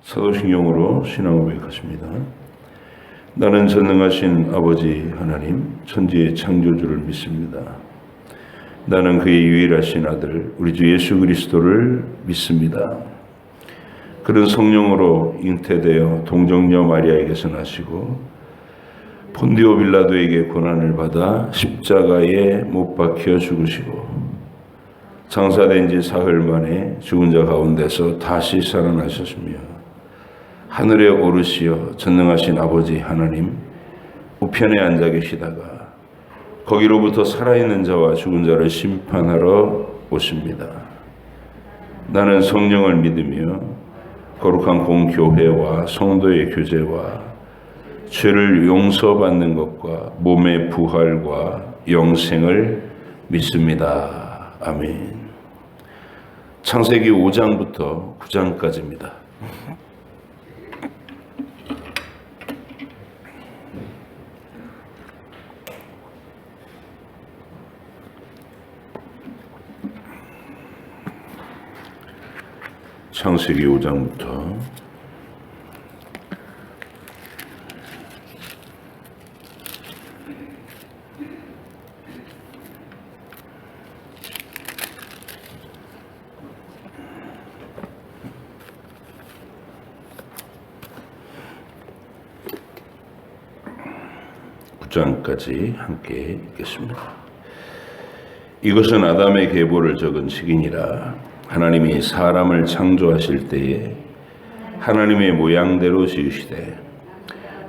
사도신경으로 신앙 고백하십니다. 나는 전능하신 아버지 하나님, 천지의 창조주를 믿습니다. 나는 그의 유일하신 아들, 우리 주 예수 그리스도를 믿습니다. 그는 성령으로 잉태되어 동정녀 마리아에게서 나시고 본디오 빌라도에게 고난을 받아 십자가에 못 박혀 죽으시고 장사된 지 사흘 만에 죽은 자 가운데서 다시 살아나셨으며 하늘에 오르시어 전능하신 아버지 하나님 우편에 앉아 계시다가 거기로부터 살아있는 자와 죽은 자를 심판하러 오십니다. 나는 성령을 믿으며 거룩한 공교회와 성도의 교제와 죄를 용서받는 것과 몸의 부활과 영생을 믿습니다. 아멘. 창세기 5장부터 9장까지입니다. 창세기 5장부터 9장까지 함께 읽겠습니다. 이것은 아담의 계보를 적은 책이니라. 하나님이 사람을 창조하실 때에 하나님의 모양대로 지으시되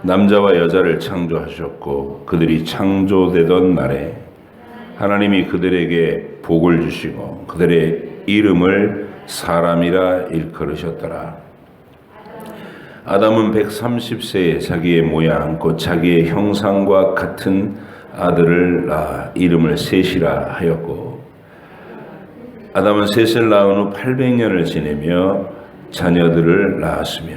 남자와 여자를 창조하셨고 그들이 창조되던 날에 하나님이 그들에게 복을 주시고 그들의 이름을 사람이라 일컬으셨더라. 아담은 130세에 자기의 모양 곧 자기의 형상과 같은 아들을 낳아 이름을 셋이라 하였고 아담은 셋을 낳은 후 800년을 지내며 자녀들을 낳았으며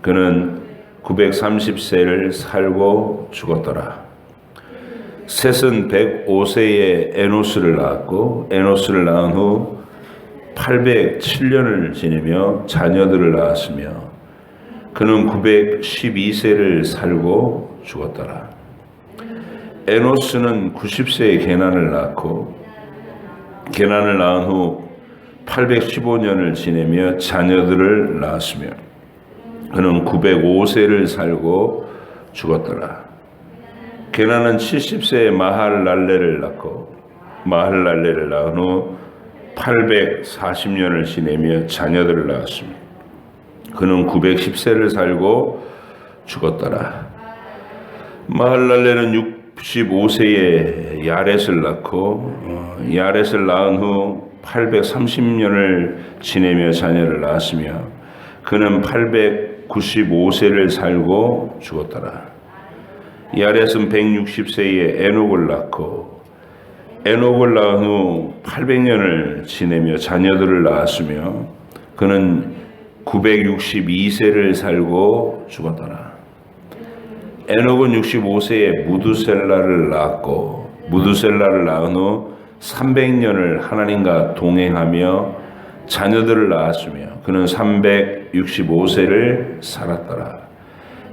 그는 930세를 살고 죽었더라. 셋은 105세에 에노스를 낳았고 에노스를 낳은 후 807년을 지내며 자녀들을 낳았으며 그는 912세를 살고 죽었더라. 에노스는 90세에 게난을 낳고 게난을 낳은 후 815년을 지내며 자녀들을 낳았으며 그는 905세를 살고 죽었더라. 게난은 70세에 마할랄레를 낳고 마할랄레를 낳은 후 840년을 지내며 자녀들을 낳았으며 그는 910세를 살고 죽었더라. 마할랄레는 65세에 야렛을 낳고 야렛을 낳은 후 830년을 지내며 자녀를 낳았으며 그는 895세를 살고 죽었더라. 야렛은 160세에 에녹을 낳고 에녹을 낳은 후 800년을 지내며 자녀들을 낳았으며 그는 962세를 살고 죽었더라. 에녹은 65세에 무두셀라를 낳았고 무두셀라를 낳은 후 300년을 하나님과 동행하며 자녀들을 낳았으며 그는 365세를 살았더라.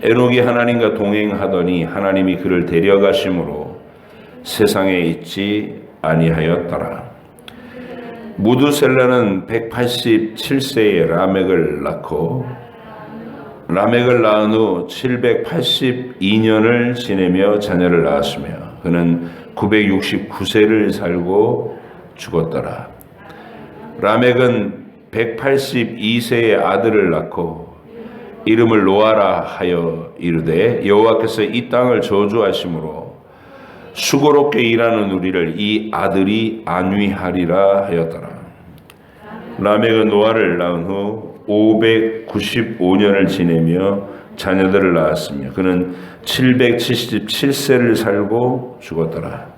에녹이 하나님과 동행하더니 하나님이 그를 데려가심으로 세상에 있지 아니하였더라. 무두셀라는 187세에 라멕을 낳고 라멕을 낳은 후 782년을 지내며 자녀를 낳았으며 그는 969세를 살고 죽었더라. 라멕은 182세의 아들을 낳고 이름을 노아라 하여 이르되 여호와께서 이 땅을 저주하심으로 수고롭게 일하는 우리를 이 아들이 안위하리라 하였더라. 라멕은 노아를 낳은 후 595년을 지내며 자녀들을 낳았으며 그는 777세를 살고 죽었더라.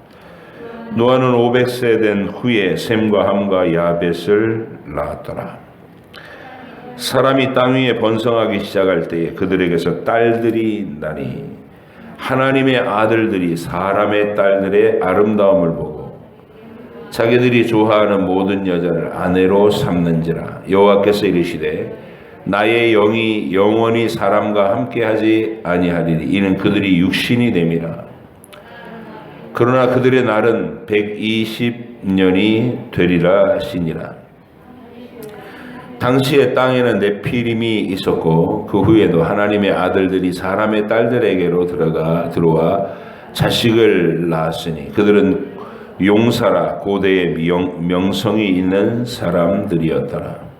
노아는 500세 된 후에 셈과 함과 야벳을 낳았더라. 사람이 땅 위에 번성하기 시작할 때에 그들에게서 딸들이 나니 하나님의 아들들이 사람의 딸들의 아름다움을 보고 자기들이 좋아하는 모든 여자를 아내로 삼는지라. 여호와께서 이르시되 나의 영이 영원히 사람과 함께하지 아니하리니 이는 그들이 육신이 됨이라. 그러나 그들의 날은 120년이 되리라 하시니라. 당시에 땅에는 네피림이 있었고 그 후에도 하나님의 아들들이 사람의 딸들에게로 들어와 자식을 낳았으니 그들은 용사라 고대의 명성이 있는 사람들이었더라.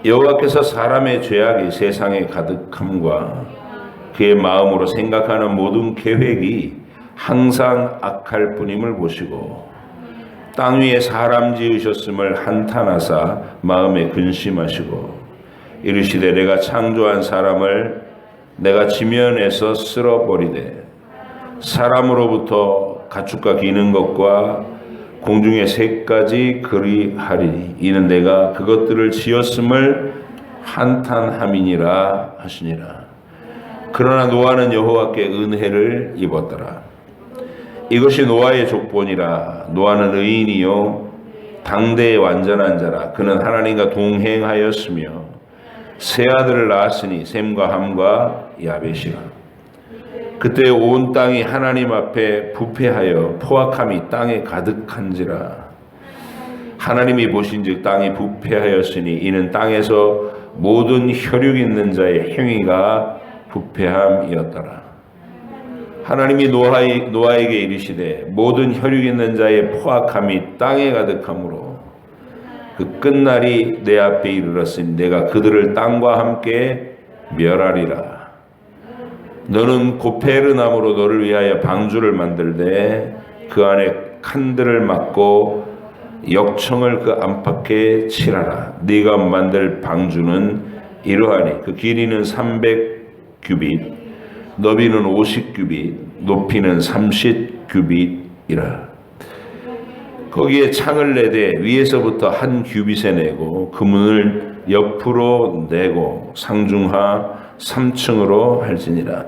여호와께서 사람의 죄악이 세상에 가득함과 그의 마음으로 생각하는 모든 계획이 항상 악할 뿐임을 보시고 땅 위에 사람 지으셨음을 한탄하사 마음에 근심하시고 이르시되 내가 창조한 사람을 내가 지면에서 쓸어버리되 사람으로부터 가축과 기는 것과 공중의 새까지 그리하리니 이는 내가 그것들을 지었음을 한탄함이니라 하시니라. 그러나 노아는 여호와께 은혜를 입었더라. 이것이 노아의 족본이라. 노아는 의인이요 당대의 완전한 자라. 그는 하나님과 동행하였으며 세 아들을 낳았으니 셈과 함과 야벳이라. 그때 온 땅이 하나님 앞에 부패하여 포악함이 땅에 가득한지라. 하나님이 보신즉 땅이 부패하였으니 이는 땅에서 모든 혈육 있는 자의 행위가 부패함이었더라. 하나님이 노아에게 이르시되 모든 혈육 있는 자의 포악함이 땅에 가득하므로 그 끝날이 내 앞에 이르렀으니 내가 그들을 땅과 함께 멸하리라. 너는 고페르 나무로 너를 위하여 방주를 만들되 그 안에 칸들을 막고 역청을 그 안팎에 칠하라. 네가 만들 방주는 이러하니 그 길이는 300규빗 너비는 50규빗 높이는 30규빗이라. 거기에 창을 내되 위에서부터 한 규빗에 내고 그 문을 옆으로 내고 상중하 3층으로 할지니라.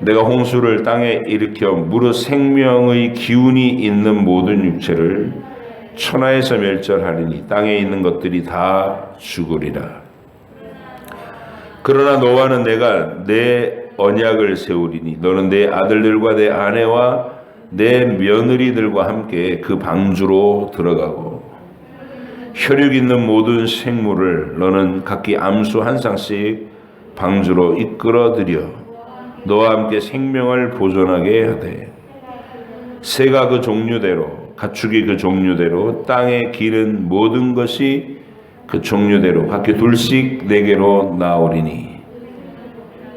내가 홍수를 땅에 일으켜 무릇 생명의 기운이 있는 모든 육체를 천하에서 멸절하리니 땅에 있는 것들이 다 죽으리라. 그러나 너와는 내가 내 언약을 세우리니 너는 내 아들들과 내 아내와 내 며느리들과 함께 그 방주로 들어가고 혈육 있는 모든 생물을 너는 각기 암수 한 쌍씩 방주로 이끌어들여 너와 함께 생명을 보존하게 하되 새가 그 종류대로 가축이 그 종류대로 땅에 기는 모든 것이 그 종류대로 각기 둘씩 내게로 나오리니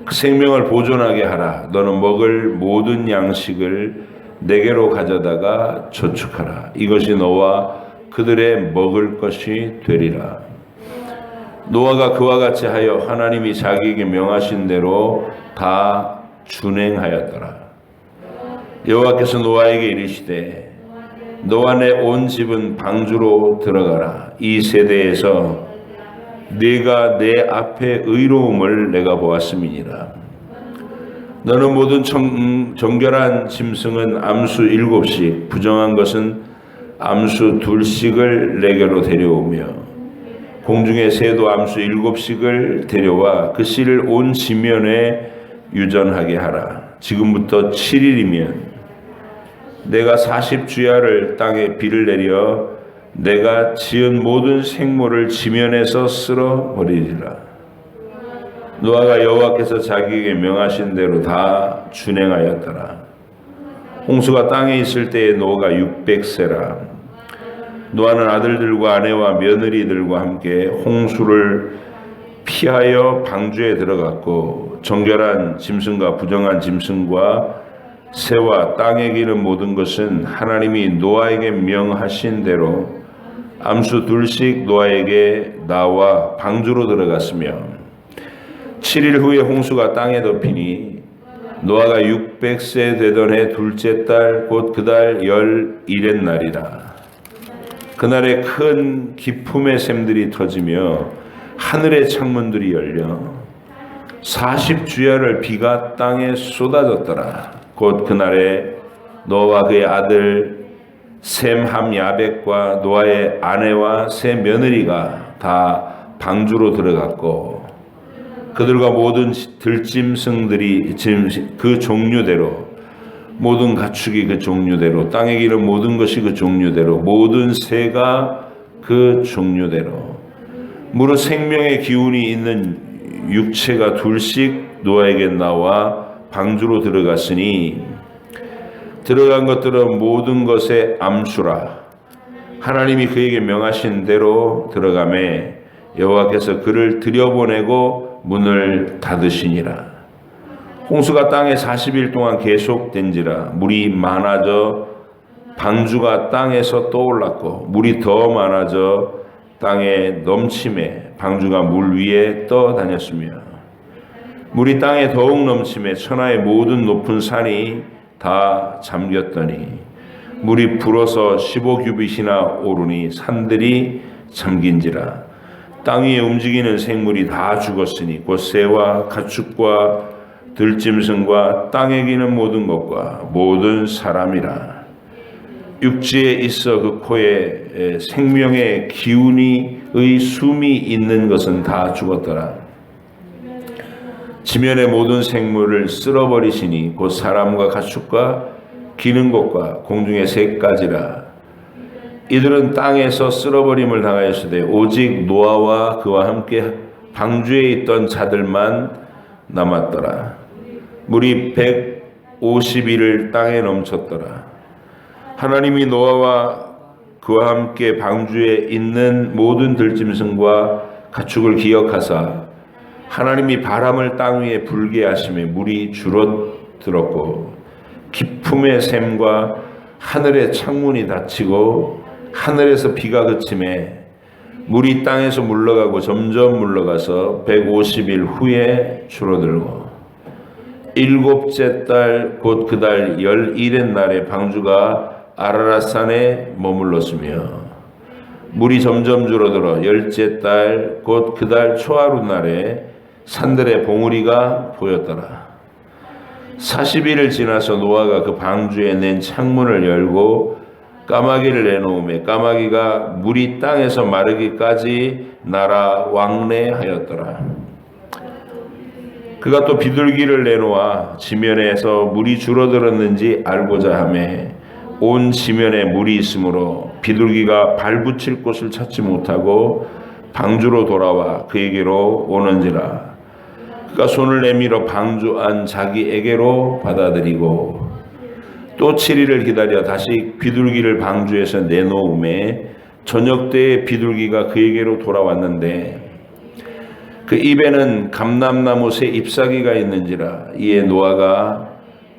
그 생명을 보존하게 하라. 너는 먹을 모든 양식을 내게로 가져다가 저축하라. 이것이 너와 그들의 먹을 것이 되리라. 노아가 그와 같이 하여 하나님이 자기에게 명하신 대로 다 준행하였더라. 여호와께서 노아에게 이르시되 너와 내 온 집은 방주로 들어가라. 이 세대에서 네가 내 앞에 의로움을 내가 보았음이니라. 너는 모든 정결한 짐승은 암수 7씩 부정한 것은 암수 2씩을 내게로 데려오며 공중의 새도 암수 7씩을 데려와 그 씨를 온 지면에 유전하게 하라. 지금부터 7일이면 내가 40주야를 땅에 비를 내려 내가 지은 모든 생물을 지면에서 쓸어버리리라. 노아가 여호와께서 자기에게 명하신 대로 다 준행하였더라. 홍수가 땅에 있을 때에 노아가 600세라. 노아는 아들들과 아내와 며느리들과 함께 홍수를 피하여 방주에 들어갔고 정결한 짐승과 부정한 짐승과 새와 땅에 기는 모든 것은 하나님이 노아에게 명하신 대로 암수 2씩 노아에게 나와 방주로 들어갔으며 7일 후에 홍수가 땅에 덮이니 노아가 600세 되던 해 둘째 달 곧 그 달 11의 날이라. 그날에 큰 기품의 샘들이 터지며 하늘의 창문들이 열려 40주야를 비가 땅에 쏟아졌더라. 곧 그날에 노아와 그의 아들 셈, 함, 야벳과 노아의 아내와 세 며느리가 다 방주로 들어갔고 그들과 모든 들짐승들이 그 종류대로 모든 가축이 그 종류대로 땅에 기는 모든 것이 그 종류대로 모든 새가 그 종류대로 무릇 생명의 기운이 있는 육체가 둘씩 노아에게 나와 방주로 들어갔으니 들어간 것들은 모든 것의 암수라. 하나님이 그에게 명하신 대로 들어가매 여호와께서 그를 들여보내고 문을 닫으시니라. 홍수가 땅에 40일 동안 계속된지라 물이 많아져 방주가 땅에서 떠올랐고 물이 더 많아져 땅에 넘침에 방주가 물 위에 떠다녔으며 물이 땅에 더욱 넘침에 천하의 모든 높은 산이 다 잠겼더니 물이 불어서 15규빗이나 오르니 산들이 잠긴지라. 땅 위에 움직이는 생물이 다 죽었으니 곧 새와 가축과 들짐승과 땅에 기는 모든 것과 모든 사람이라. 육지에 있어 그 코에 생명의 기운이의 숨이 있는 것은 다 죽었더라. 지면의 모든 생물을 쓸어버리시니 곧 사람과 가축과 기는 것과 공중의 새까지라. 이들은 땅에서 쓸어버림을 당하였으되 오직 노아와 그와 함께 방주에 있던 자들만 남았더라. 물이 150일을 땅에 넘쳤더라. 하나님이 노아와 그와 함께 방주에 있는 모든 들짐승과 가축을 기억하사 하나님이 바람을 땅 위에 불게 하심에 물이 줄어들었고 기품의 샘과 하늘의 창문이 닫히고 하늘에서 비가 그침에 물이 땅에서 물러가고 점점 물러가서 150일 후에 줄어들고 일곱째 달 곧 그 달 11의 날에 방주가 아라랏산에 머물렀으며 물이 점점 줄어들어 열째 달 곧 그 달 초하루 날에 산들의 봉우리가 보였더라. 40일을 지나서 노아가 그 방주에 낸 창문을 열고 까마귀를 내놓음에 까마귀가 물이 땅에서 마르기까지 날아 왕래하였더라. 그가 또 비둘기를 내놓아 지면에서 물이 줄어들었는지 알고자 하매 온 지면에 물이 있으므로 비둘기가 발붙일 곳을 찾지 못하고 방주로 돌아와 그에게로 오는지라. 그가 손을 내밀어 방주 안 자기에게로 받아들이고 또 7일을 기다려 다시 비둘기를 방주에서 내놓음에 저녁 때에 비둘기가 그에게로 돌아왔는데 그 입에는 감람나무 새 잎사귀가 있는지라. 이에 노아가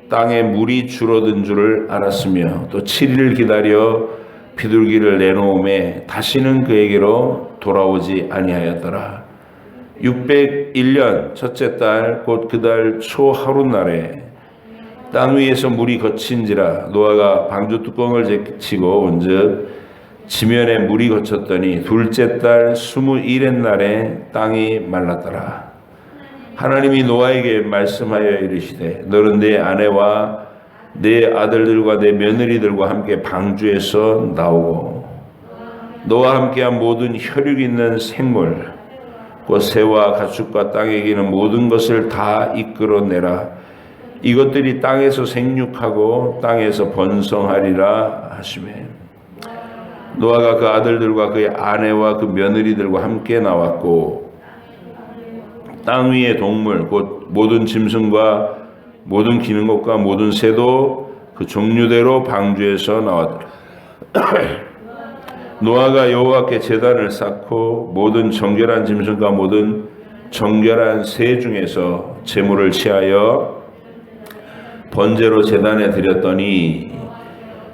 땅에 물이 줄어든 줄을 알았으며 또 7일을 기다려 비둘기를 내놓음에 다시는 그에게로 돌아오지 아니하였더라. 601년 첫째 달 곧 그 달 초 하룻날에 땅 위에서 물이 거친지라. 노아가 방주 뚜껑을 제치고 온즉 지면에 물이 거쳤더니 둘째 달 21의 날에 땅이 말랐더라. 하나님이 노아에게 말씀하여 이르시되 너는 내 아내와 내 아들들과 내 며느리들과 함께 방주에서 나오고 너와 함께한 모든 혈육 있는 생물 곧 새와 가축과 땅에 기는 모든 것을 다 이끌어내라. 이것들이 땅에서 생육하고 땅에서 번성하리라 하시매 노아가 그 아들들과 그의 아내와 그 며느리들과 함께 나왔고 땅 위의 동물 곧 모든 짐승과 모든 기는 것과 모든 새도 그 종류대로 방주에서 나왔더라. 노아가 여호와께 제단을 쌓고 모든 정결한 짐승과 모든 정결한 새 중에서 제물을 취하여 번제로 제단에 드렸더니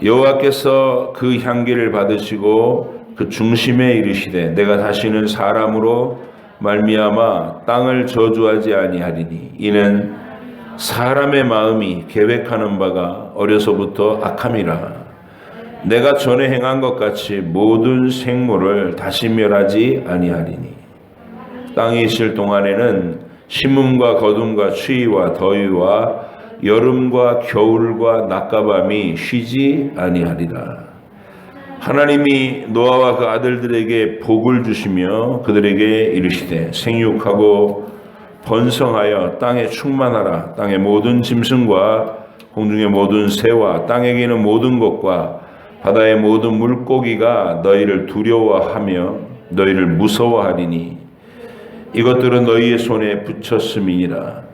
여호와께서 그 향기를 받으시고 그 중심에 이르시되 내가 다시는 사람으로 말미암아 땅을 저주하지 아니하리니 이는 사람의 마음이 계획하는 바가 어려서부터 악함이라. 내가 전에 행한 것 같이 모든 생물을 다시 멸하지 아니하리니 땅에 있을 동안에는 심음과 거둠과 추위와 더위와 여름과 겨울과 낮과 밤이 쉬지 아니하리라. 하나님이 노아와 그 아들들에게 복을 주시며 그들에게 이르시되 생육하고 번성하여 땅에 충만하라. 땅의 모든 짐승과 공중의 모든 새와 땅에 기는 모든 것과 바다의 모든 물고기가 너희를 두려워하며 너희를 무서워하리니 이것들은 너희의 손에 붙였음이니라.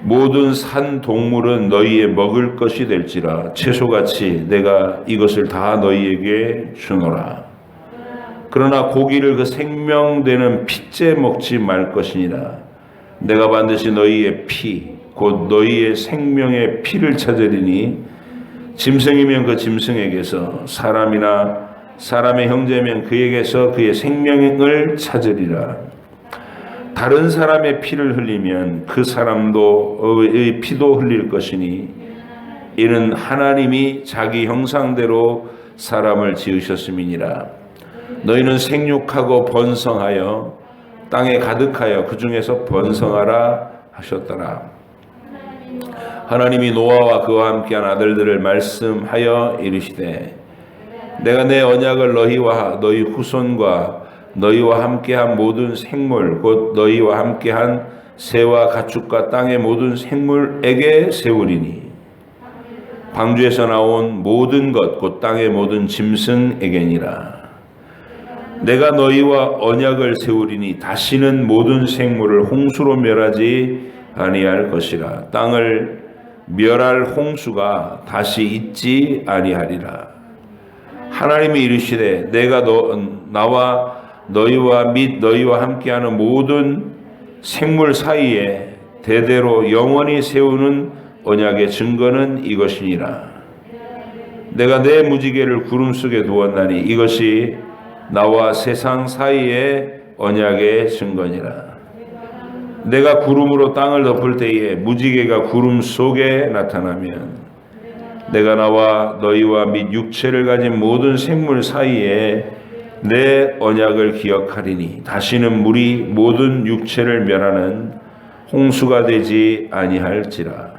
모든 산 동물은 너희의 먹을 것이 될지라. 채소같이 내가 이것을 다 너희에게 주노라. 그러나 고기를 그 생명되는 핏째 먹지 말 것이니라. 내가 반드시 너희의 피 곧 너희의 생명의 피를 찾으리니 짐승이면 그 짐승에게서 사람이나 사람의 형제면 그에게서 그의 생명을 찾으리라. 다른 사람의 피를 흘리면 그 사람도의 피도 흘릴 것이니 이는 하나님이 자기 형상대로 사람을 지으셨음이니라. 너희는 생육하고 번성하여 땅에 가득하여 그 중에서 번성하라 하셨더라. 하나님이 노아와 그와 함께한 아들들을 말씀하여 이르시되 내가 내 언약을 너희와 너희 후손과 너희와 함께한 모든 생물 곧 너희와 함께한 새와 가축과 땅의 모든 생물에게 세우리니 광주에서 나온 모든 것 곧 땅의 모든 짐승에게니라. 내가 너희와 언약을 세우리니 다시는 모든 생물을 홍수로 멸하지 아니할 것이라. 땅을 멸할 홍수가 다시 있지 아니하리라. 하나님이 이르시되 내가 나와 너희와 및 너희와 함께하는 모든 생물 사이에 대대로 영원히 세우는 언약의 증거는 이것이니라. 내가 내 무지개를 구름 속에 두었나니 이것이 나와 세상 사이의 언약의 증거니라. 내가 구름으로 땅을 덮을 때에 무지개가 구름 속에 나타나면 내가 나와 너희와 및 육체를 가진 모든 생물 사이에 내 언약을 기억하리니 다시는 물이 모든 육체를 멸하는 홍수가 되지 아니할지라.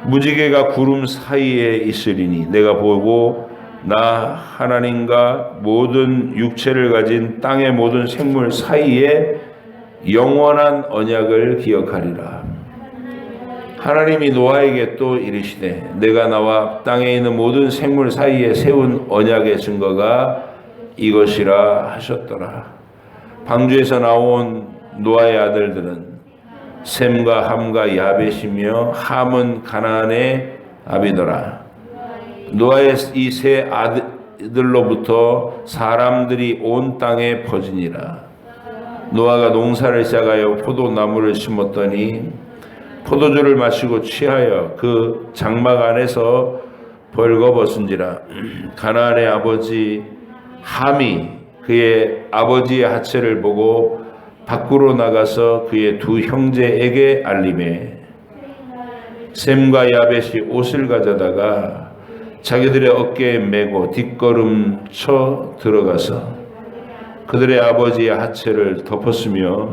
무지개가 구름 사이에 있으리니 내가 보고 나 하나님과 모든 육체를 가진 땅의 모든 생물 사이에 영원한 언약을 기억하리라. 하나님이 노아에게 또 이르시되 내가 나와 땅에 있는 모든 생물 사이에 세운 언약의 증거가 이것이라 하셨더라. 방주에서 나온 노아의 아들들은 셈과 함과 야벳이며 함은 가나안의 아비더라. 노아의 이 세 아들로부터 사람들이 온 땅에 퍼지니라. 노아가 농사를 시작하여 포도나무를 심었더니 포도주를 마시고 취하여 그 장막 안에서 벌거벗은지라. 가나안의 아버지 함이 그의 아버지의 하체를 보고 밖으로 나가서 그의 두 형제에게 알림해 셈과 야벳이 옷을 가져다가 자기들의 어깨에 메고 뒷걸음쳐 들어가서 그들의 아버지의 하체를 덮었으며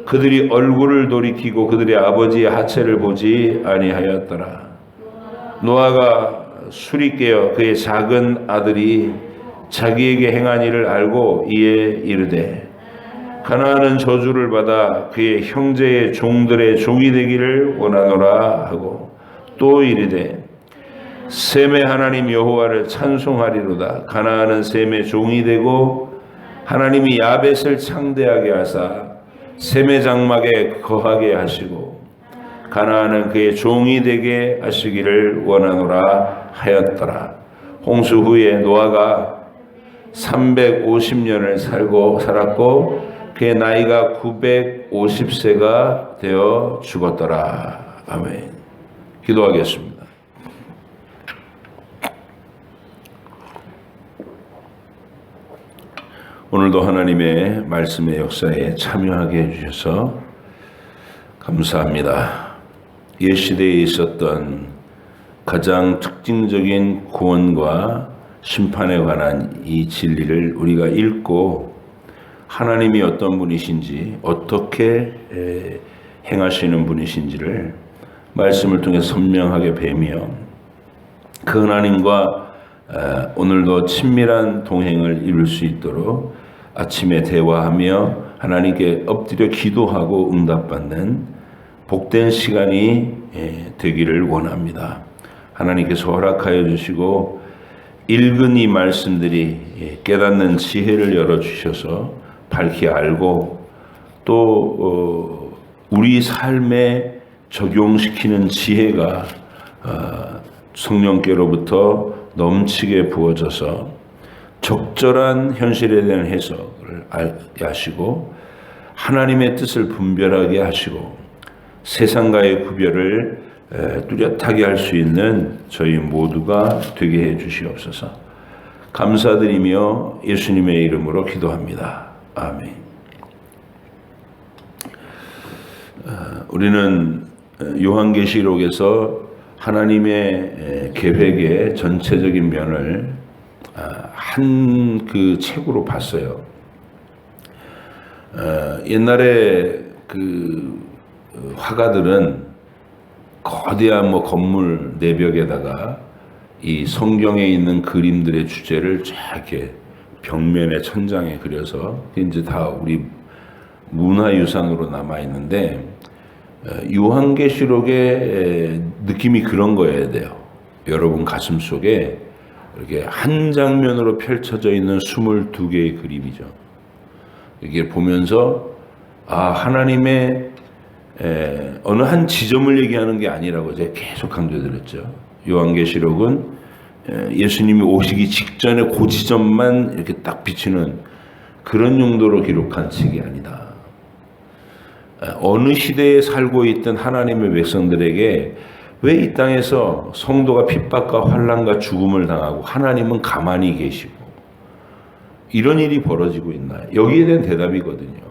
그들이 얼굴을 돌이키고 그들의 아버지의 하체를 보지 아니하였더라. 노아가 술이 깨어 그의 작은 아들이 자기에게 행한 일을 알고 이에 이르되 가나안은 저주를 받아 그의 형제의 종들의 종이 되기를 원하노라 하고 또 이르되 셈의 하나님 여호와를 찬송하리로다. 가나안은 셈의 종이 되고 하나님이 야벳을 창대하게 하사 셈의 장막에 거하게 하시고 가나안은 그의 종이 되게 하시기를 원하노라 하였더라. 홍수 후에 노아가 350년을 살았고 그의 나이가 950세가 되어 죽었더라. 아멘. 기도하겠습니다. 오늘도 하나님의 말씀의 역사에 참여하게 해주셔서 감사합니다. 옛시대에 있었던 가장 특징적인 구원과 심판에 관한 이 진리를 우리가 읽고 하나님이 어떤 분이신지 어떻게 행하시는 분이신지를 말씀을 통해 선명하게 배우며 그 하나님과 오늘도 친밀한 동행을 이룰 수 있도록 아침에 대화하며 하나님께 엎드려 기도하고 응답받는 복된 시간이 되기를 원합니다. 하나님께서 허락하여 주시고 읽은 이 말씀들이 깨닫는 지혜를 열어주셔서 밝히 알고 또 우리 삶에 적용시키는 지혜가 성령께로부터 넘치게 부어져서 적절한 현실에 대한 해석을 알게 하시고 하나님의 뜻을 분별하게 하시고 세상과의 구별을 뚜렷하게 할 수 있는 저희 모두가 되게 해 주시옵소서. 감사드리며 예수님의 이름으로 기도합니다. 아멘. 우리는 요한계시록에서 하나님의 계획의 전체적인 면을 한 그 책으로 봤어요. 옛날에 그 화가들은 거대한 건물 내벽에다가 이 성경에 있는 그림들의 주제를 쫙 이렇게 벽면에 천장에 그려서 이제 다 우리 문화유산으로 남아 있는데 요한계시록의 느낌이 그런 거여야 돼요. 여러분 가슴 속에 이렇게 한 장면으로 펼쳐져 있는 22개의 그림이죠. 이게 보면서 하나님의 어느 한 지점을 얘기하는 게 아니라고 제가 계속 강조드렸죠. 요한계시록은 예수님이 오시기 직전에 그 지점만 이렇게 딱 비추는 그런 용도로 기록한 책이 아니다. 어느 시대에 살고 있던 하나님의 백성들에게 왜 이 땅에서 성도가 핍박과 환난과 죽음을 당하고 하나님은 가만히 계시고 이런 일이 벌어지고 있나요? 여기에 대한 대답이거든요.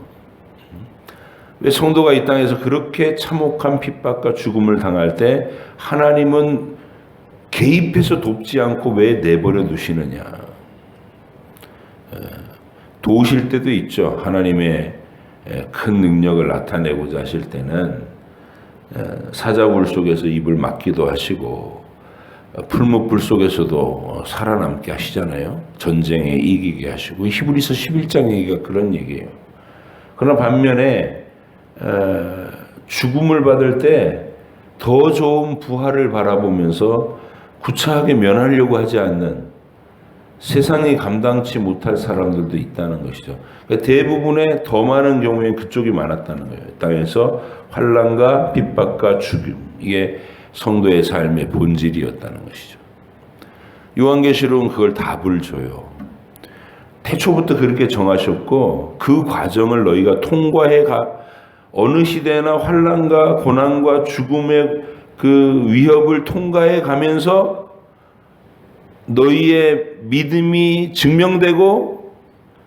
왜 성도가 이 땅에서 그렇게 참혹한 핍박과 죽음을 당할 때 하나님은 개입해서 돕지 않고 왜 내버려 두시느냐? 도우실 때도 있죠. 하나님의 큰 능력을 나타내고자 하실 때는 사자굴 속에서 입을 막기도 하시고 풀무불 속에서도 살아남게 하시잖아요. 전쟁에 이기게 하시고 히브리서 11장 얘기가 그런 얘기예요. 그러나 반면에 죽음을 받을 때 더 좋은 부활을 바라보면서 구차하게 면하려고 하지 않는 세상이 감당치 못할 사람들도 있다는 것이죠. 그러니까 대부분의 더 많은 경우에는 그쪽이 많았다는 거예요. 땅에서 환난과 핍박과 죽음, 이게 성도의 삶의 본질이었다는 것이죠. 요한계시록은 그걸 답을 줘요. 태초부터 그렇게 정하셨고 그 과정을 너희가 통과해 어느 시대나 환난과 고난과 죽음의 그 위협을 통과해 가면서 너희의 믿음이 증명되고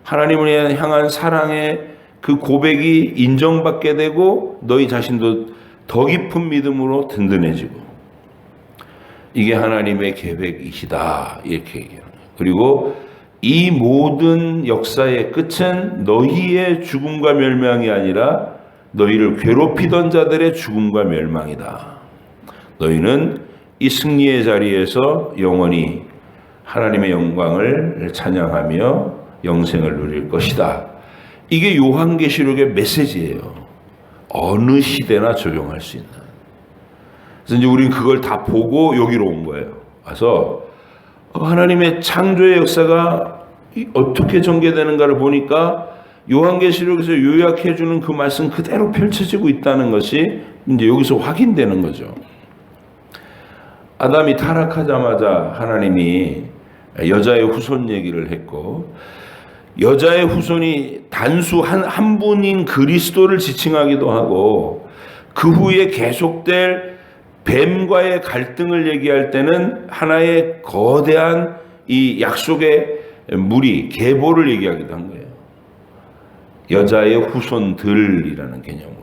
하나님을 향한 사랑의 그 고백이 인정받게 되고 너희 자신도 더 깊은 믿음으로 든든해지고 이게 하나님의 계획이시다 이렇게 얘기해요. 그리고 이 모든 역사의 끝은 너희의 죽음과 멸망이 아니라 너희를 괴롭히던 자들의 죽음과 멸망이다. 너희는 이 승리의 자리에서 영원히 하나님의 영광을 찬양하며 영생을 누릴 것이다. 이게 요한계시록의 메시지예요. 어느 시대나 적용할 수 있는. 그래서 이제 우리는 그걸 다 보고 여기로 온 거예요. 와서 하나님의 창조의 역사가 어떻게 전개되는가를 보니까 요한계시록에서 요약해주는 그 말씀 그대로 펼쳐지고 있다는 것이 이제 여기서 확인되는 거죠. 아담이 타락하자마자 하나님이 여자의 후손 얘기를 했고 여자의 후손이 단수 한 분인 그리스도를 지칭하기도 하고 그 후에 계속될 뱀과의 갈등을 얘기할 때는 하나의 거대한 이 약속의 무리, 계보를 얘기하기도 한 거예요. 여자의 후손들이라는 개념으로.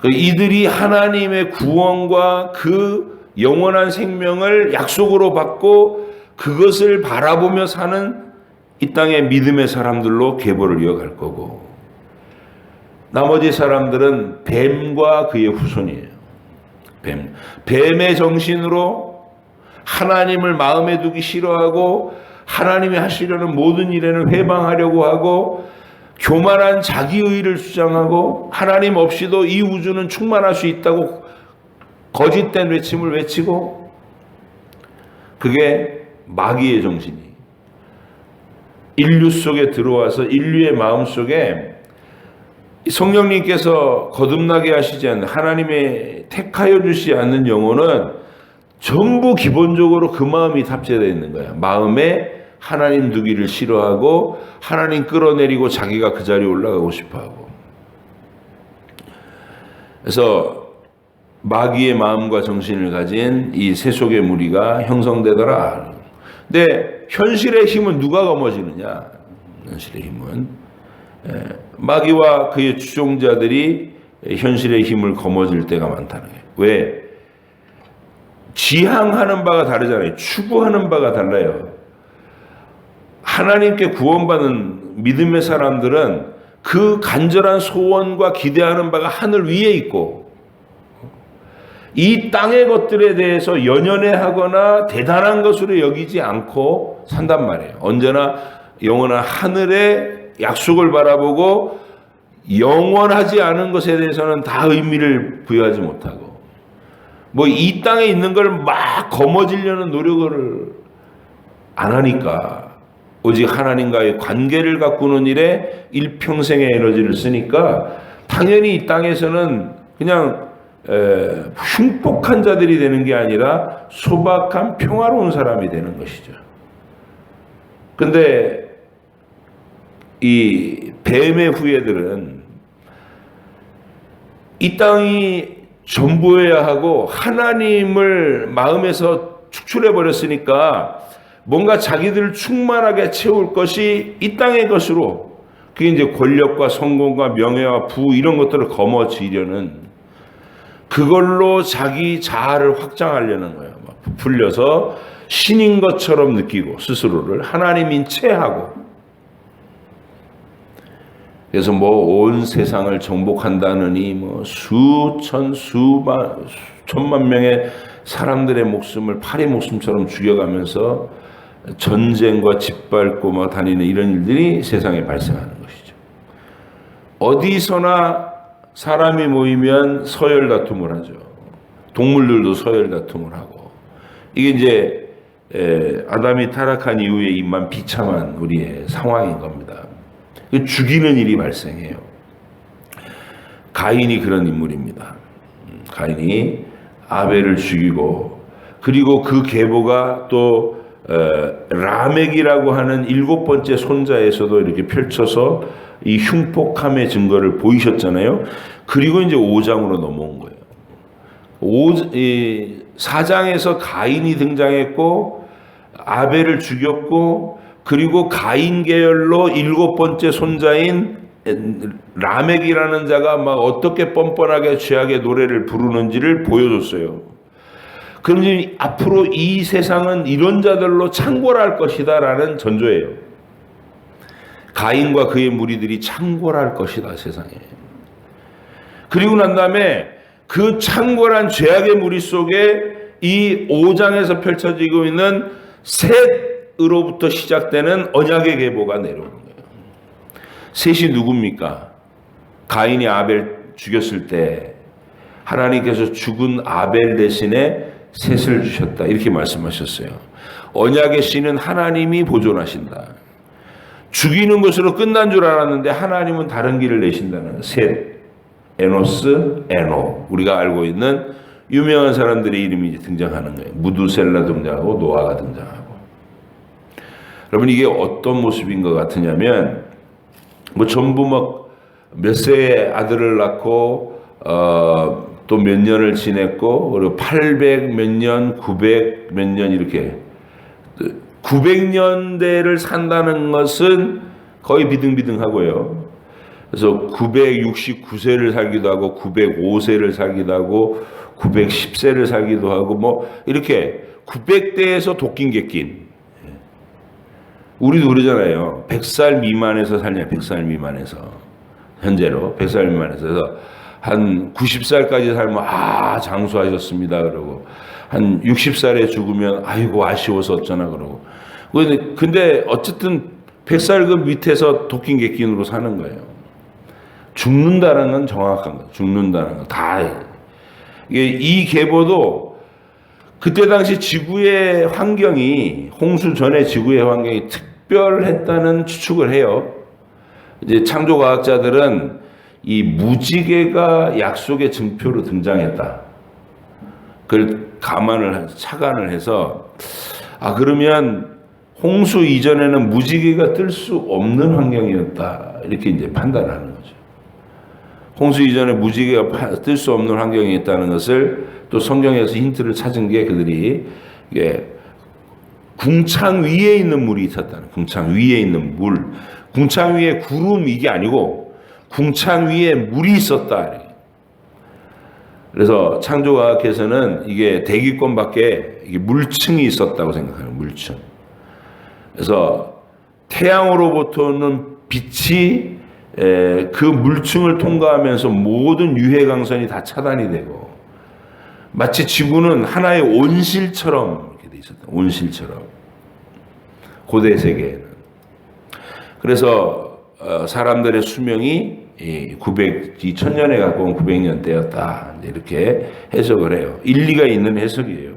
이들이 하나님의 구원과 그 영원한 생명을 약속으로 받고 그것을 바라보며 사는 이 땅의 믿음의 사람들로 계보를 이어갈 거고 나머지 사람들은 뱀과 그의 후손이에요. 뱀의 정신으로 하나님을 마음에 두기 싫어하고 하나님이 하시려는 모든 일에는 회방하려고 하고 교만한 자기의를 주장하고 하나님 없이도 이 우주는 충만할 수 있다고 거짓된 외침을 외치고, 그게 마귀의 정신이 인류 속에 들어와서 인류의 마음 속에 성령님께서 거듭나게 하시지 않는, 하나님의 택하여 주시지 않는 영혼은 전부 기본적으로 그 마음이 탑재되어 있는 거야. 마음에 하나님 두기를 싫어하고 하나님 끌어내리고 자기가 그 자리에 올라가고 싶어하고. 그래서 마귀의 마음과 정신을 가진 이 세속의 무리가 형성되더라. 근데 현실의 힘은 누가 거머쥐느냐? 현실의 힘은 마귀와 그의 추종자들이 현실의 힘을 거머쥘 때가 많다는 거예요. 왜? 지향하는 바가 다르잖아요. 추구하는 바가 달라요. 하나님께 구원받은 믿음의 사람들은 그 간절한 소원과 기대하는 바가 하늘 위에 있고, 이 땅의 것들에 대해서 연연해하거나 대단한 것으로 여기지 않고 산단 말이에요. 언제나 영원한 하늘의 약속을 바라보고 영원하지 않은 것에 대해서는 다 의미를 부여하지 못하고, 뭐 이 땅에 있는 걸 막 거머쥐려는 노력을 안 하니까, 오직 하나님과의 관계를 가꾸는 일에 일평생의 에너지를 쓰니까 당연히 이 땅에서는 그냥 흉폭한 자들이 되는 게 아니라 소박한 평화로운 사람이 되는 것이죠. 근데 이 뱀의 후예들은 이 땅이 전부여야 하고 하나님을 마음에서 축출해 버렸으니까 뭔가 자기들을 충만하게 채울 것이 이 땅의 것으로, 그게 이제 권력과 성공과 명예와 부 이런 것들을 거머쥐려는, 그걸로 자기 자아를 확장하려는 거예요. 막 부풀려서 신인 것처럼 느끼고 스스로를 하나님인 채 하고. 그래서 뭐 온 세상을 정복한다느니 뭐 수천 수만 천만 명의 사람들의 목숨을 파리 목숨처럼 죽여가면서 전쟁과 짓밟고 막 다니는 이런 일들이 세상에 발생하는 것이죠. 어디서나 사람이 모이면 서열 다툼을 하죠. 동물들도 서열 다툼을 하고. 이게 이제 아담이 타락한 이후에 임한 비참한 우리의 상황인 겁니다. 죽이는 일이 발생해요. 가인이 그런 인물입니다. 가인이 아벨을 죽이고, 그리고 그 계보가 또 라멕이라고 하는 7번째 손자에서도 이렇게 펼쳐서 이 흉폭함의 증거를 보이셨잖아요. 그리고 이제 5장으로 넘어온 거예요. 4장에서 가인이 등장했고 아벨을 죽였고, 그리고 가인 계열로 7번째 손자인 라멕이라는 자가 막 어떻게 뻔뻔하게 죄악의 노래를 부르는지를 보여줬어요. 그러니 앞으로 이 세상은 이런 자들로 창궐할 것이다 라는 전조예요. 가인과 그의 무리들이 창궐할 것이다, 세상에. 그리고 난 다음에 그 창궐한 죄악의 무리 속에 이 5장에서 펼쳐지고 있는 셋으로부터 시작되는 언약의 계보가 내려오는 거예요. 셋이 누굽니까? 가인이 아벨 죽였을 때 하나님께서 죽은 아벨 대신에 셋을 주셨다, 이렇게 말씀하셨어요. 언약의 씨는 하나님이 보존하신다. 죽이는 것으로 끝난 줄 알았는데 하나님은 다른 길을 내신다는 셋, 에노스, 에노, 우리가 알고 있는 유명한 사람들의 이름이 등장하는 거예요. 무두셀라 등장하고 노아가 등장하고. 여러분, 이게 어떤 모습인 것 같으냐면 뭐 전부 막 몇 세의 아들을 낳고 또 몇 년을 지냈고, 그리고 800 몇 년, 900 몇 년, 이렇게 900년대를 산다는 것은 거의 비등비등하고요. 그래서 969세를 살기도 하고 905세를 살기도 하고 910세를 살기도 하고 뭐 이렇게 900대에서 도낀 게 낀. 우리도 그러잖아요. 100살 미만에서 살냐, 100살 미만에서. 현재로 100살 미만에서. 그래서 한 90살까지 살면 장수하셨습니다 그러고, 한 60살에 죽으면 아이고 아쉬워서 어쩌나 그러고. 근데 어쨌든 100살 그 밑에서 도끼객긴으로 사는 거예요. 죽는다는 건 정확한 거예요. 죽는다는 건 다. 이 계보도 그때 당시 지구의 환경이, 홍수 전에 지구의 환경이 특별했다는 추측을 해요. 이제 창조과학자들은 이 무지개가 약속의 증표로 등장했다. 그걸 착안을 해서, 그러면 홍수 이전에는 무지개가 뜰 수 없는 환경이었다. 이렇게 이제 판단하는 거죠. 홍수 이전에 무지개가 뜰 수 없는 환경이 있다는 것을 또 성경에서 힌트를 찾은 게, 그들이 이게 궁창 위에 있는 물이 있었다는, 궁창 위에 있는 물, 궁창 위에 구름, 이게 아니고 궁창 위에 물이 있었다. 그래서 창조과학에서는 이게 대기권 밖에 이게 물층이 있었다고 생각해요. 물층. 그래서 태양으로부터는 빛이 그 물층을 통과하면서 모든 유해 강선이 다 차단이 되고, 마치 지구는 하나의 온실처럼 이렇게 돼 있었다. 온실처럼. 고대 세계에는. 그래서 사람들의 수명이 2000년에 가까운 900년대였다. 이렇게 해석을 해요. 일리가 있는 해석이에요.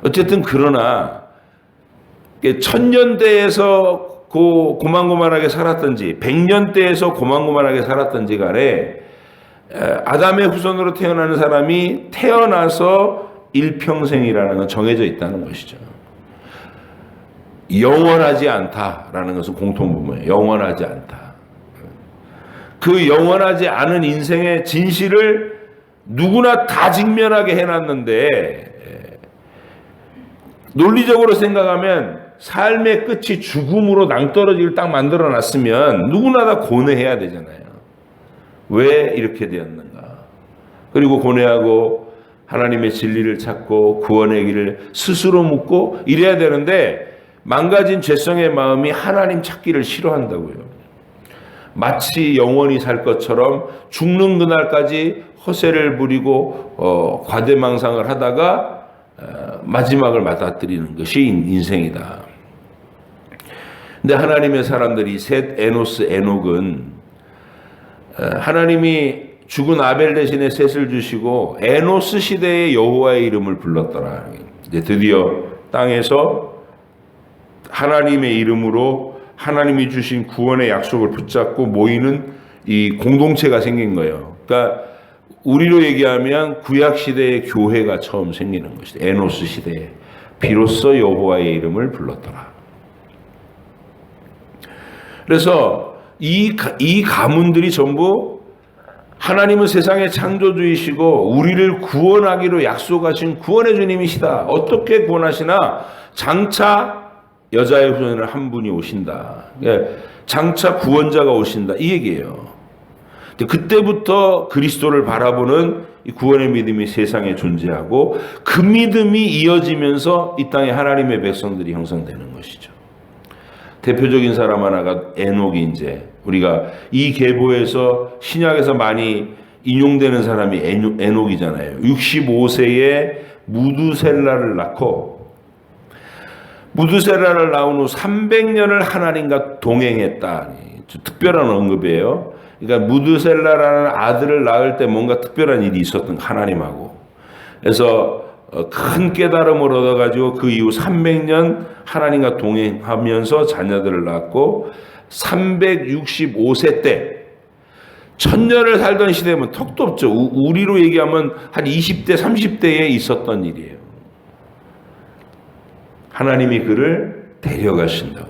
어쨌든 그러나 1000년대에서 고만고만하게 살았던지 100년대에서 고만고만하게 살았던지 간에 아담의 후손으로 태어나는 사람이 태어나서 일평생이라는 건 정해져 있다는 것이죠. 영원하지 않다라는 것은 공통분모예요. 영원하지 않다. 그 영원하지 않은 인생의 진실을 누구나 다 직면하게 해놨는데, 논리적으로 생각하면 삶의 끝이 죽음으로 낭떠러지를 딱 만들어놨으면 누구나 다 고뇌해야 되잖아요. 왜 이렇게 되었는가? 그리고 고뇌하고 하나님의 진리를 찾고 구원의 길을 스스로 묻고 이래야 되는데, 망가진 죄성의 마음이 하나님 찾기를 싫어한다고요. 마치 영원히 살 것처럼 죽는 그날까지 허세를 부리고 과대망상을 하다가 마지막을 맞아들이는 것이 인생이다. 근데 하나님의 사람들이 셋, 에노스, 에녹은 하나님이 죽은 아벨 대신에 셋을 주시고 에노스 시대의 여호와의 이름을 불렀더라. 이제 드디어 땅에서 하나님의 이름으로 하나님이 주신 구원의 약속을 붙잡고 모이는 이 공동체가 생긴 거예요. 그러니까 우리로 얘기하면 구약 시대의 교회가 처음 생기는 것이다. 에노스 시대에 비로소 여호와의 이름을 불렀더라. 그래서 이 가문들이 전부 하나님은 세상의 창조주이시고 우리를 구원하기로 약속하신 구원의 주님이시다. 어떻게 구원하시나? 장차 여자의 후손을 한 분이 오신다. 장차 구원자가 오신다. 이 얘기예요. 그때부터 그리스도를 바라보는 이 구원의 믿음이 세상에 존재하고 그 믿음이 이어지면서 이 땅에 하나님의 백성들이 형성되는 것이죠. 대표적인 사람 하나가 에녹이, 이제 우리가 이 계보에서 신약에서 많이 인용되는 사람이 에녹이잖아요. 65세에 무두셀라를 낳고, 무두셀라를 낳은 후 300년을 하나님과 동행했다. 특별한 언급이에요. 그러니까 무두셀라라는 아들을 낳을 때 뭔가 특별한 일이 있었던 하나님하고. 그래서 큰 깨달음을 얻어가지고 그 이후 300년 하나님과 동행하면서 자녀들을 낳았고, 365세 때 1000년을 살던 시대면 턱도 없죠. 우리로 얘기하면 한 20대 30대에 있었던 일이에요. 하나님이 그를 데려가신다고.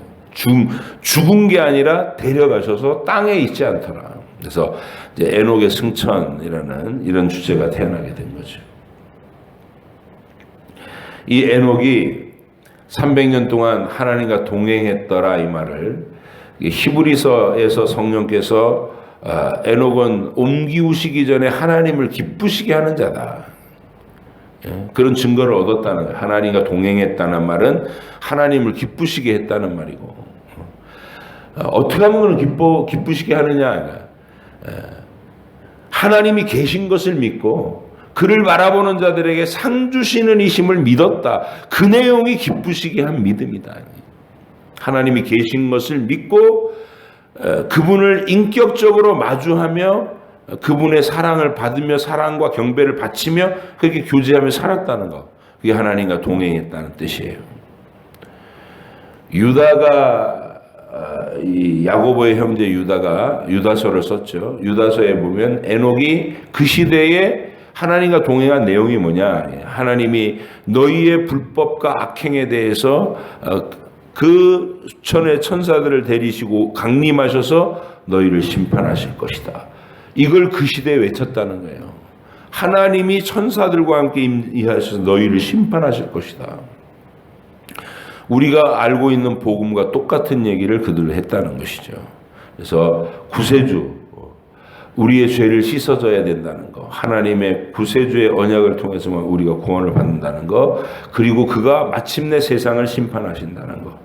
죽은 게 아니라 데려가셔서 땅에 있지 않더라. 그래서 이제 에녹의 승천이라는 이런 주제가 태어나게 된 거죠. 이 에녹이 300년 동안 하나님과 동행했더라, 이 말을 히브리서에서 성령께서 에녹은 옮기우시기 전에 하나님을 기쁘시게 하는 자다. 그런 증거를 얻었다는 거예요. 하나님과 동행했다는 말은 하나님을 기쁘시게 했다는 말이고, 어떻게 하면 그는 기쁘시게 하느냐? 하나님이 계신 것을 믿고 그를 바라보는 자들에게 상 주시는 이심을 믿었다. 그 내용이 기쁘시게 한 믿음이다. 하나님이 계신 것을 믿고 그분을 인격적으로 마주하며 그분의 사랑을 받으며 사랑과 경배를 바치며 그렇게 교제하며 살았다는 것. 그게 하나님과 동행했다는 뜻이에요. 유다가 이 야고보의 형제 유다가 유다서를 썼죠. 유다서에 보면 에녹이 그 시대에 하나님과 동행한 내용이 뭐냐? 하나님이 너희의 불법과 악행에 대해서 그 천의 천사들을 데리시고 강림하셔서 너희를 심판하실 것이다. 이걸 그 시대에 외쳤다는 거예요. 하나님이 천사들과 함께 임하셔서 너희를 심판하실 것이다. 우리가 알고 있는 복음과 똑같은 얘기를 그들로 했다는 것이죠. 그래서 구세주, 우리의 죄를 씻어져야 된다는 거, 하나님의 구세주의 언약을 통해서만 우리가 구원을 받는다는 거, 그리고 그가 마침내 세상을 심판하신다는 거.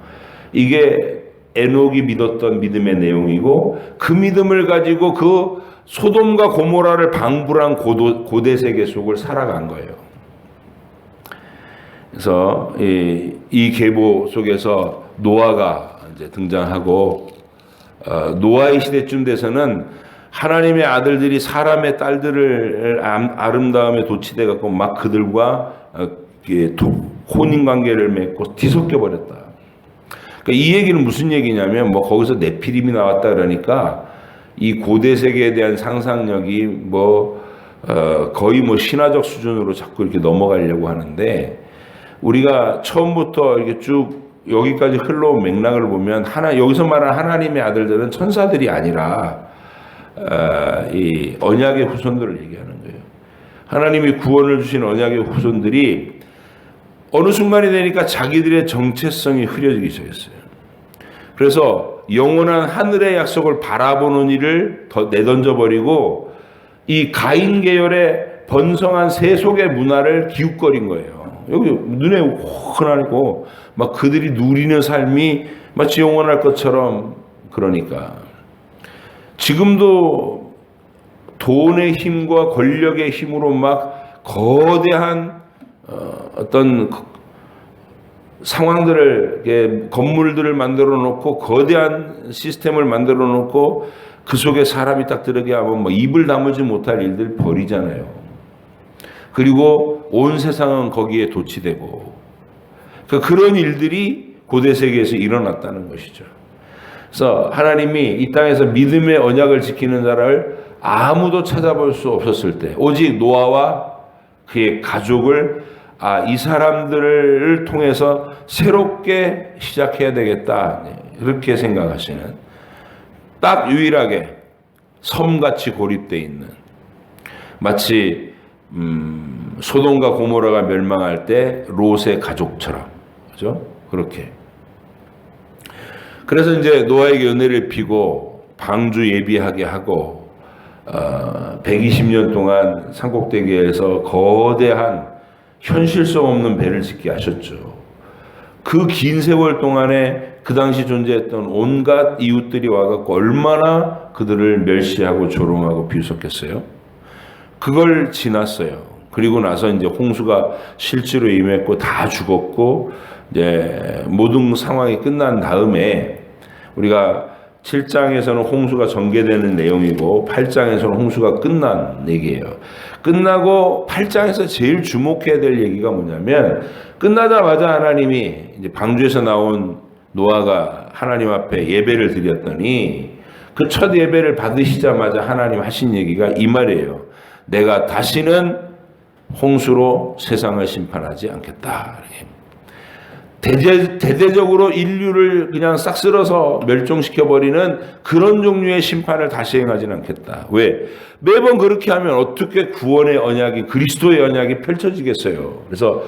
이게 에녹이 믿었던 믿음의 내용이고, 그 믿음을 가지고 그 소돔과 고모라를 방불한 고대 세계 속을 살아간 거예요. 그래서 이 계보 속에서 노아가 이제 등장하고, 노아의 시대쯤 돼서는 하나님의 아들들이 사람의 딸들을 아름다움에 도취돼 갖고 막 그들과 혼인 관계를 맺고 뒤섞여 버렸다. 그러니까 이 얘기는 무슨 얘기냐면, 뭐 거기서 네피림이 나왔다 그러니까 이 고대 세계에 대한 상상력이 거의 신화적 수준으로 자꾸 이렇게 넘어가려고 하는데, 우리가 처음부터 이렇게 쭉 여기까지 흘러온 맥락을 보면 여기서 말하는 하나님의 아들들은 천사들이 아니라 이 언약의 후손들을 얘기하는 거예요. 하나님이 구원을 주신 언약의 후손들이 어느 순간이 되니까 자기들의 정체성이 흐려지기 시작했어요. 그래서 영원한 하늘의 약속을 바라보는 일을 더 내던져버리고 이 가인 계열의 번성한 세속의 문화를 기웃거린 거예요. 여기 눈에 훤하고 막 그들이 누리는 삶이 마치 영원할 것처럼. 그러니까 지금도 돈의 힘과 권력의 힘으로 막 거대한 어떤 상황들을, 건물들을 만들어 놓고 거대한 시스템을 만들어 놓고 그 속에 사람이 딱 들어게 하면 입을 다물지 못할 일들 벌이잖아요. 그리고 온 세상은 거기에 도취되고, 그런 일들이 고대 세계에서 일어났다는 것이죠. 그래서 하나님이 이 땅에서 믿음의 언약을 지키는 자를 아무도 찾아볼 수 없었을 때 오직 노아와 그의 가족을 이 사람들을 통해서 새롭게 시작해야 되겠다, 이렇게 생각하시는, 딱 유일하게 섬같이 고립되어 있는, 마치 소돔과 고모라가 멸망할 때 롯의 가족처럼, 그죠? 그렇게. 그래서 이제 노아에게 은혜를 피고 방주 예비하게 하고 120년 동안 산꼭대기에서 거대한 현실성 없는 배를 짓게 하셨죠. 그 긴 세월 동안에 그 당시 존재했던 온갖 이웃들이 와갖고 얼마나 그들을 멸시하고 조롱하고 비웃었겠어요. 그걸 지났어요. 그리고 나서 이제 홍수가 실제로 임했고 다 죽었고, 이제 모든 상황이 끝난 다음에 우리가 7장에서는 홍수가 전개되는 내용이고 8장에서는 홍수가 끝난 얘기예요. 끝나고 8장에서 제일 주목해야 될 얘기가 뭐냐면, 끝나자마자 하나님이 이제 방주에서 나온 노아가 하나님 앞에 예배를 드렸더니 그 첫 예배를 받으시자마자 하나님 하신 얘기가 이 말이에요. 내가 다시는 홍수로 세상을 심판하지 않겠다. 대대적으로 인류를 그냥 싹 쓸어서 멸종시켜버리는 그런 종류의 심판을 다시 행하지는 않겠다. 왜? 매번 그렇게 하면 어떻게 구원의 언약이, 그리스도의 언약이 펼쳐지겠어요. 그래서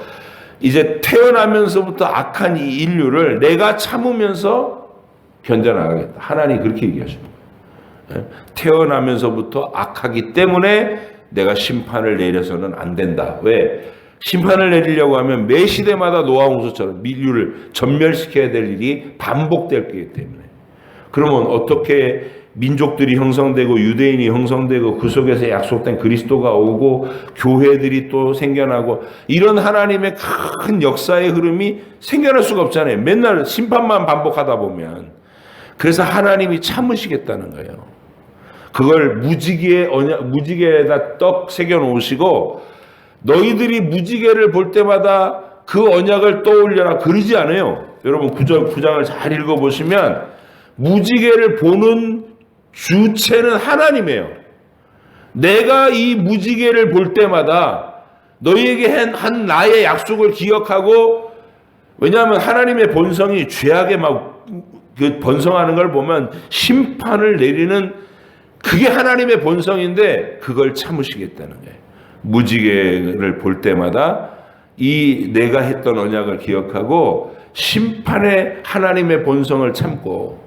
이제 태어나면서부터 악한 이 인류를 내가 참으면서 견뎌나가겠다. 하나님이 그렇게 얘기하십니다. 태어나면서부터 악하기 때문에 내가 심판을 내려서는 안 된다. 왜? 심판을 내리려고 하면 매 시대마다 노아 홍수처럼 인류를 전멸시켜야 될 일이 반복될 거기 때문에. 그러면 어떻게 민족들이 형성되고 유대인이 형성되고 그 속에서 약속된 그리스도가 오고 교회들이 또 생겨나고 이런 하나님의 큰 역사의 흐름이 생겨날 수가 없잖아요. 맨날 심판만 반복하다 보면. 그래서 하나님이 참으시겠다는 거예요. 그걸 무지개에다 떡 새겨 놓으시고 너희들이 무지개를 볼 때마다 그 언약을 떠올려라 그러지 않아요. 여러분 9장을 잘 읽어보시면 무지개를 보는 주체는 하나님이에요. 내가 이 무지개를 볼 때마다 너희에게 한 나의 약속을 기억하고, 왜냐하면 하나님의 본성이 죄악에 막 번성하는 걸 보면 심판을 내리는 그게 하나님의 본성인데 그걸 참으시겠다는 거예요. 무지개를 볼 때마다 이 내가 했던 언약을 기억하고 심판의 하나님의 본성을 참고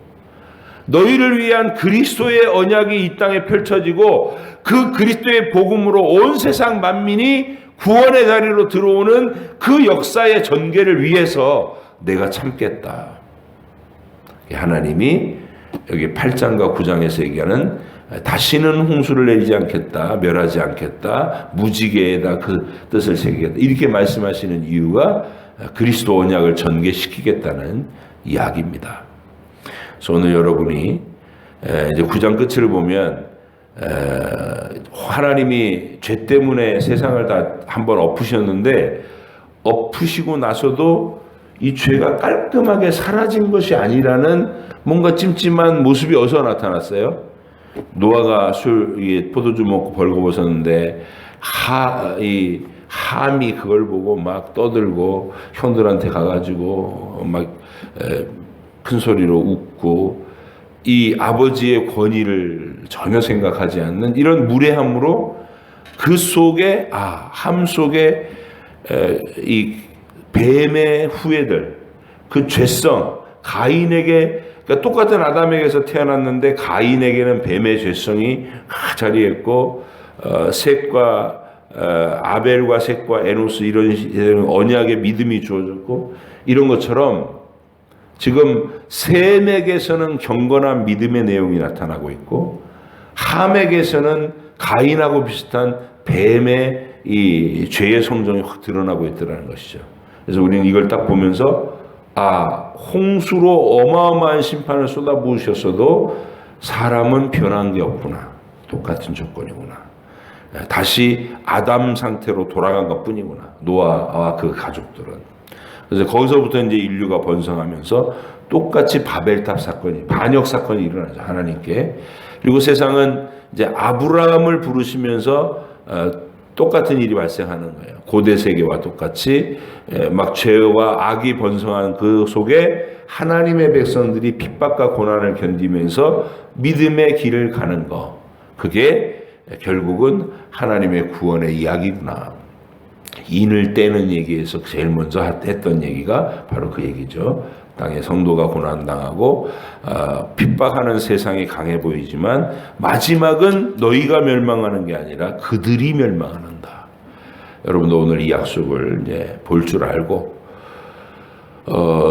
너희를 위한 그리스도의 언약이 이 땅에 펼쳐지고 그 그리스도의 복음으로 온 세상 만민이 구원의 자리로 들어오는 그 역사의 전개를 위해서 내가 참겠다. 하나님이 여기 8장과 9장에서 얘기하는 다시는 홍수를 내리지 않겠다, 멸하지 않겠다, 무지개에다 그 뜻을 새기겠다 이렇게 말씀하시는 이유가 그리스도 언약을 전개시키겠다는 이야기입니다. 그래서 오늘 여러분이 이제 9장 끝을 보면 하나님이 죄 때문에 세상을 다 한번 엎으셨는데 엎으시고 나서도 이 죄가 깔끔하게 사라진 것이 아니라는 뭔가 찜찜한 모습이 어디서 나타났어요? 노아가 포도주 먹고 벌거벗었는데 함이 그걸 보고 막 떠들고 형들한테 가가지고 막 큰 소리로 웃고 이 아버지의 권위를 전혀 생각하지 않는 이런 무례함으로 그 속에 함 속에 이 뱀의 후예들 그 죄성 가인에게 그러니까 똑같은 아담에게서 태어났는데 가인에게는 뱀의 죄성이 자리했고 셋과 아벨과 셋과 에노스 이런 언약의 믿음이 주어졌고 이런 것처럼 지금 셈에게서는 경건한 믿음의 내용이 나타나고 있고 함에게서는 가인하고 비슷한 뱀의 이 죄의 성정이 확 드러나고 있다는 것이죠. 그래서 우리는 이걸 딱 보면서 홍수로 어마어마한 심판을 쏟아부으셨어도 사람은 변한 게 없구나. 똑같은 조건이구나. 다시 아담 상태로 돌아간 것 뿐이구나. 노아와 그 가족들은. 그래서 거기서부터 이제 인류가 번성하면서 똑같이 바벨탑 사건이, 반역 사건이 일어나죠. 하나님께. 그리고 세상은 이제 아브라함을 부르시면서 똑같은 일이 발생하는 거예요. 고대 세계와 똑같이 막 죄와 악이 번성한 그 속에 하나님의 백성들이 핍박과 고난을 견디면서 믿음의 길을 가는 거. 그게 결국은 하나님의 구원의 이야기구나. 인을 떼는 얘기에서 제일 먼저 했던 얘기가 바로 그 얘기죠. 땅에 성도가 고난당하고 핍박하는 세상이 강해 보이지만 마지막은 너희가 멸망하는 게 아니라 그들이 멸망한다. 여러분도 오늘 이 약속을 이제 볼 줄 알고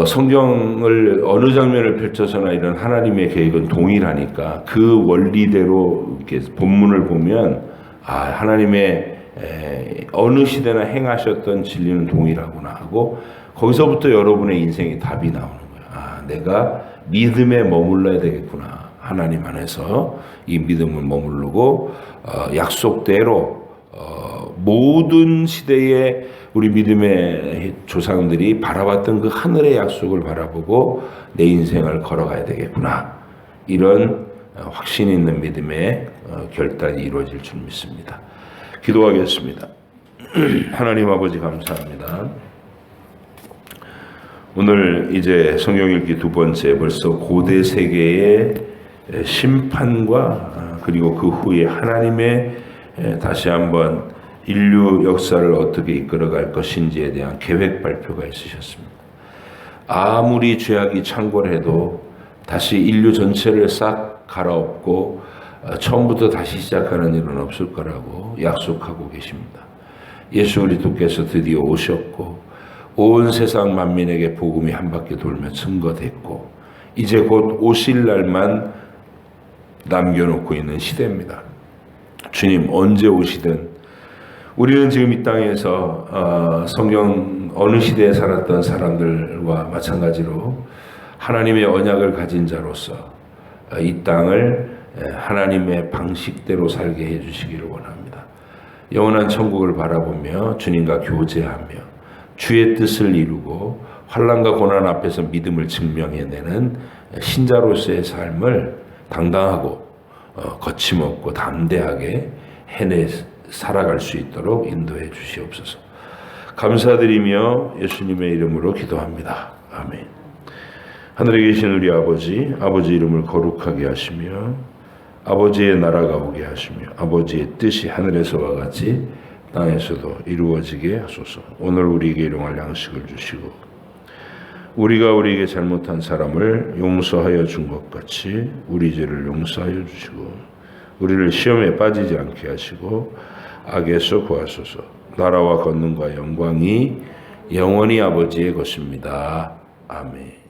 성경을 어느 장면을 펼쳐서나 이런 하나님의 계획은 동일하니까 그 원리대로 이렇게 본문을 보면 하나님의 어느 시대나 행하셨던 진리는 동일하구나 하고 거기서부터 여러분의 인생의 답이 나오는 거예요. 내가 믿음에 머물러야 되겠구나. 하나님 안에서 이 믿음을 머무르고 약속대로 모든 시대에 우리 믿음의 조상들이 바라봤던 그 하늘의 약속을 바라보고 내 인생을 걸어가야 되겠구나. 이런 확신 있는 믿음의 결단이 이루어질 줄 믿습니다. 기도하겠습니다. 하나님 아버지 감사합니다. 오늘 이제 성경 읽기 두 번째 벌써 고대 세계의 심판과 그리고 그 후에 하나님의 다시 한번 인류 역사를 어떻게 이끌어갈 것인지에 대한 계획 발표가 있으셨습니다. 아무리 죄악이 창궐해도 다시 인류 전체를 싹 갈아엎고 처음부터 다시 시작하는 일은 없을 거라고 약속하고 계십니다. 예수 그리스도께서 드디어 오셨고 온 세상 만민에게 복음이 한 바퀴 돌며 증거됐고 이제 곧 오실 날만 남겨놓고 있는 시대입니다. 주님 언제 오시든 우리는 지금 이 땅에서 성경 어느 시대에 살았던 사람들과 마찬가지로 하나님의 언약을 가진 자로서 이 땅을 하나님의 방식대로 살게 해주시기를 원합니다. 영원한 천국을 바라보며 주님과 교제하며 주의 뜻을 이루고 환난과 고난 앞에서 믿음을 증명해내는 신자로서의 삶을 당당하고 거침없고 담대하게 해내 살아갈 수 있도록 인도해 주시옵소서. 감사드리며 예수님의 이름으로 기도합니다. 아멘. 하늘에 계신 우리 아버지, 아버지 이름을 거룩하게 하시며 아버지의 나라가 오게 하시며 아버지의 뜻이 하늘에서와 같이 땅에서도 이루어지게 하소서. 오늘 우리에게 일용할 양식을 주시고 우리가 우리에게 잘못한 사람을 용서하여 준 것 같이 우리 죄를 용서하여 주시고 우리를 시험에 빠지지 않게 하시고 악에서 구하소서. 나라와 권능과 영광이 영원히 아버지의 것입니다. 아멘.